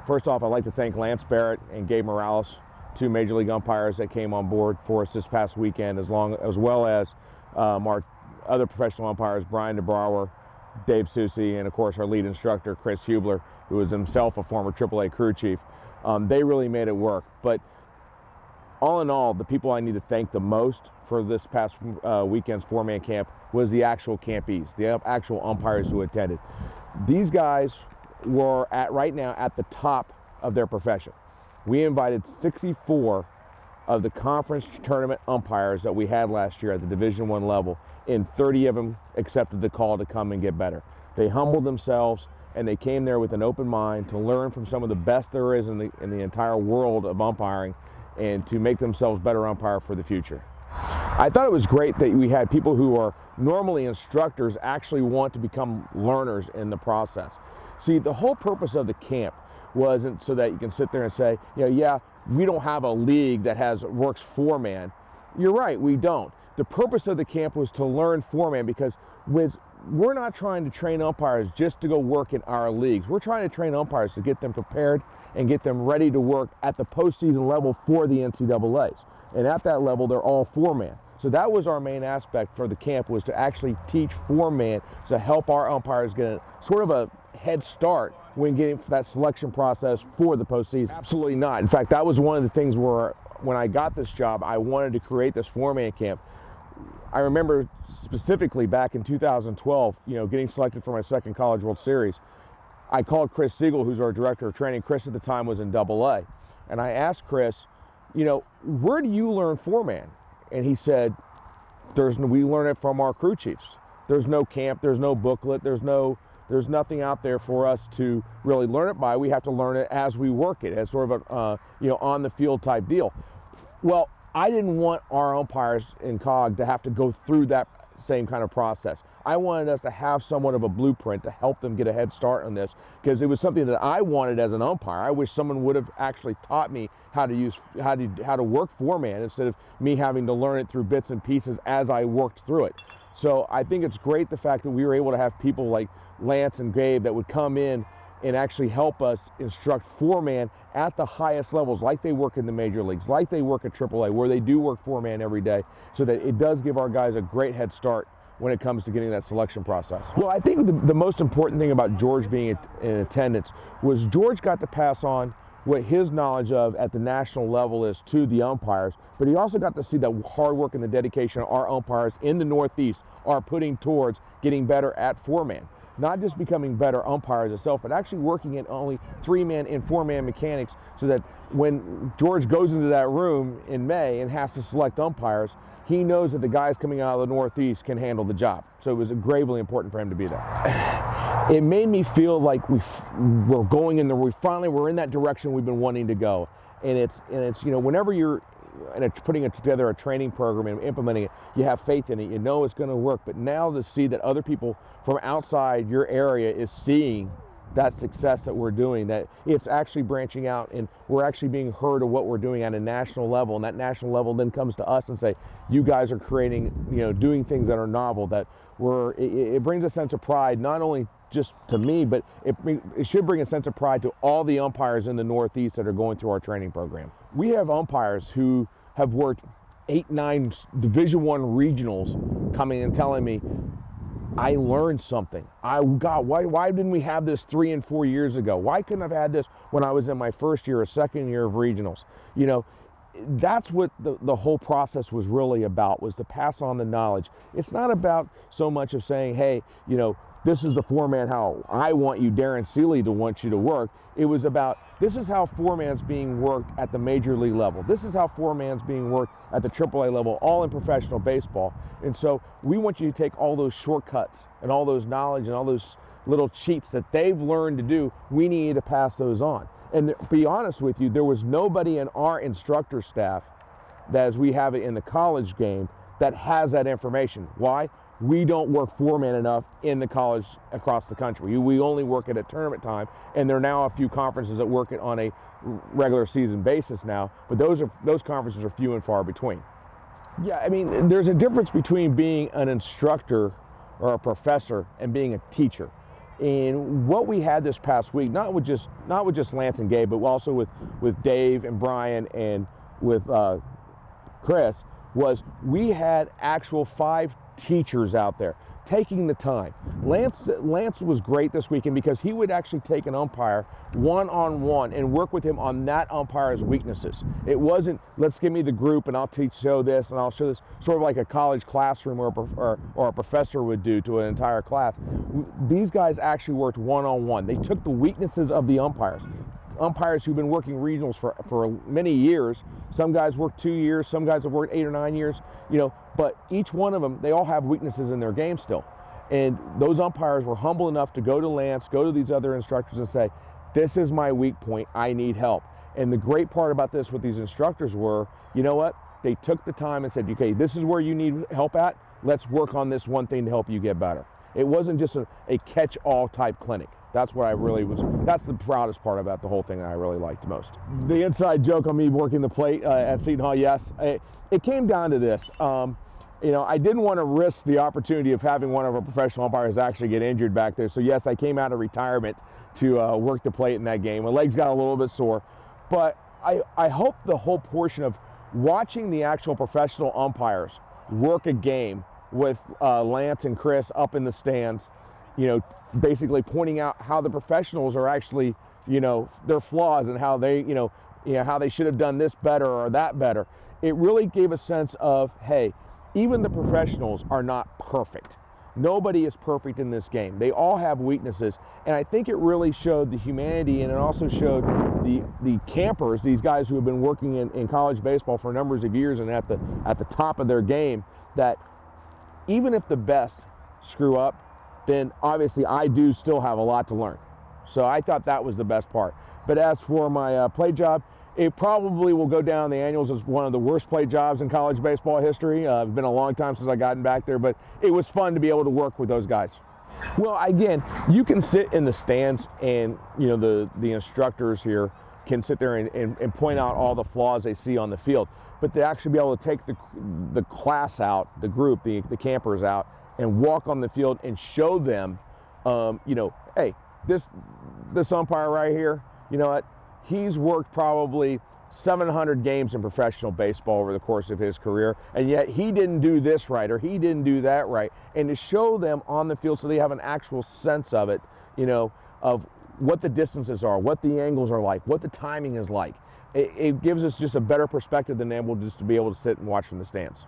First off, I'd like to thank Lance Barrett and Gabe Morales, two Major League umpires that came on board for us this past weekend, as well as our other professional umpires, Brian DeBrower, Dave Susi, and of course our lead instructor, Chris Hubler, who is himself a former AAA crew chief. They really made it work. But all in all, the people I need to thank the most for this past weekend's four-man camp was the actual campees, the actual umpires who attended. These guys were right now at the top of their profession. We invited 64 of the conference tournament umpires that we had last year at the Division I level, and 30 of them accepted the call to come and get better. They humbled themselves and they came there with an open mind to learn from some of the best there is in the entire world of umpiring and to make themselves better umpire for the future. I thought it was great that we had people who are normally instructors actually want to become learners in the process. See, the whole purpose of the camp wasn't so that you can sit there and say, yeah, we don't have a league that works four-man. You're right, we don't. The purpose of the camp was to learn four-man because we're not trying to train umpires just to go work in our leagues. We're trying to train umpires to get them prepared and get them ready to work at the postseason level for the NCAAs. And at that level, they're all four-man. So that was our main aspect for the camp, was to actually teach four-man to help our umpires get sort of a head start when getting that selection process for the postseason. Absolutely not. In fact, that was one of the things where when I got this job, I wanted to create this four-man camp. I remember specifically back in 2012, getting selected for my second College World Series. I called Chris Siegel, who's our director of training. Chris at the time was in AA. And I asked Chris, where do you learn four-man? And he said, we learn it from our crew chiefs. There's no camp, there's no booklet, there's nothing out there for us to really learn it by. We have to learn it as we work it, as sort of a on the field type deal. Well, I didn't want our umpires in COG to have to go through that same kind of process. I wanted us to have somewhat of a blueprint to help them get a head start on this, because it was something that I wanted as an umpire. I wish someone would have actually taught me how to work four-man instead of me having to learn it through bits and pieces as I worked through it. So I think it's great the fact that we were able to have people like Lance and Gabe that would come in and actually help us instruct four-man at the highest levels, like they work in the major leagues, like they work at AAA, where they do work four-man every day, so that it does give our guys a great head start when it comes to getting that selection process. Well, I think the most important thing about George being in attendance was George got to pass on what his knowledge of at the national level is to the umpires, but he also got to see the hard work and the dedication our umpires in the Northeast are putting towards getting better at four-man. Not just becoming better umpires itself, but actually working in only three-man and four-man mechanics, so that when George goes into that room in May and has to select umpires, he knows that the guys coming out of the Northeast can handle the job. So it was gravely important for him to be there. It made me feel like we're going we're in that direction we've been wanting to go. And it's whenever you're putting together a training program and implementing it, you have faith in it, you know it's going to work. But now to see that other people from outside your area is seeing that success that we're doing, that it's actually branching out and we're actually being heard of what we're doing at a national level, and that national level then comes to us and say, you guys are creating, doing things that are novel, that it brings a sense of pride, not only just to me, but it should bring a sense of pride to all the umpires in the Northeast that are going through our training program. We have umpires who have worked 8, 9 Division I regionals coming and telling me, I learned something. God, why didn't we have this 3 and 4 years ago? Why couldn't I have had this when I was in my first year or second year of regionals? That's what the whole process was really about, was to pass on the knowledge. It's not about so much of saying, hey, this is the four-man how I want you, Darrin Sealey, to want you to work. It was about, this is how four-man's being worked at the major league level. This is how four-man's being worked at the AAA level, all in professional baseball. And so we want you to take all those shortcuts and all those knowledge and all those little cheats that they've learned to do. We need to pass those on. And to be honest with you, there was nobody in our instructor staff, that as we have it in the college game, that has that information. Why? We don't work four-man enough in the college across the country. We only work it at tournament time, and there are now a few conferences that work it on a regular season basis now, but those conferences are few and far between. Yeah, I mean, there's a difference between being an instructor or a professor and being a teacher. And what we had this past week, not with just Lance and Gabe, but also with Dave and Brian and with Chris, was we had actual 5 teachers out there taking the time. Lance was great this weekend because he would actually take an umpire one-on-one and work with him on that umpire's weaknesses. It wasn't, let's give me the group and I'll show this and I'll show this, sort of like a college classroom or a professor would do to an entire class. These guys actually worked one-on-one. They took the weaknesses of the umpires who've been working regionals for many years. Some guys worked 2 years, some guys have worked 8 or 9 years, but each one of them, they all have weaknesses in their game still. And those umpires were humble enough to go to Lance, go to these other instructors and say, this is my weak point, I need help. And the great part about this with these instructors were, you know what? They took the time and said, okay, this is where you need help at, let's work on this one thing to help you get better. It wasn't just a catch-all type clinic. That's what that's the proudest part about the whole thing that I really liked most. The inside joke on me working the plate at Seton Hall, yes, it came down to this. I didn't want to risk the opportunity of having one of our professional umpires actually get injured back there. So yes, I came out of retirement to work the plate in that game. My legs got a little bit sore, but I hope the whole portion of watching the actual professional umpires work a game with Lance and Chris up in the stands, basically pointing out how the professionals are actually, their flaws and how they, how they should have done this better or that better. It really gave a sense of, hey, even the professionals are not perfect. Nobody is perfect in this game. They all have weaknesses, and I think it really showed the humanity, and it also showed the campers, these guys who have been working in college baseball for numbers of years and at the top of their game, that even if the best screw up, then obviously I do still have a lot to learn. So I thought that was the best part. But as for my play job, it probably will go down the annuals as one of the worst play jobs in college baseball history. It's been a long time since I've gotten back there, but it was fun to be able to work with those guys. Well, again, you can sit in the stands and, the instructors here can sit there and point out all the flaws they see on the field. But to actually be able to take the class out, the group, the campers out, and walk on the field and show them, hey, this umpire right here, you know what? He's worked probably 700 games in professional baseball over the course of his career, and yet he didn't do this right or he didn't do that right. And to show them on the field so they have an actual sense of it, of what the distances are, what the angles are like, what the timing is like. It gives us just a better perspective than able just to be able to sit and watch from the stands.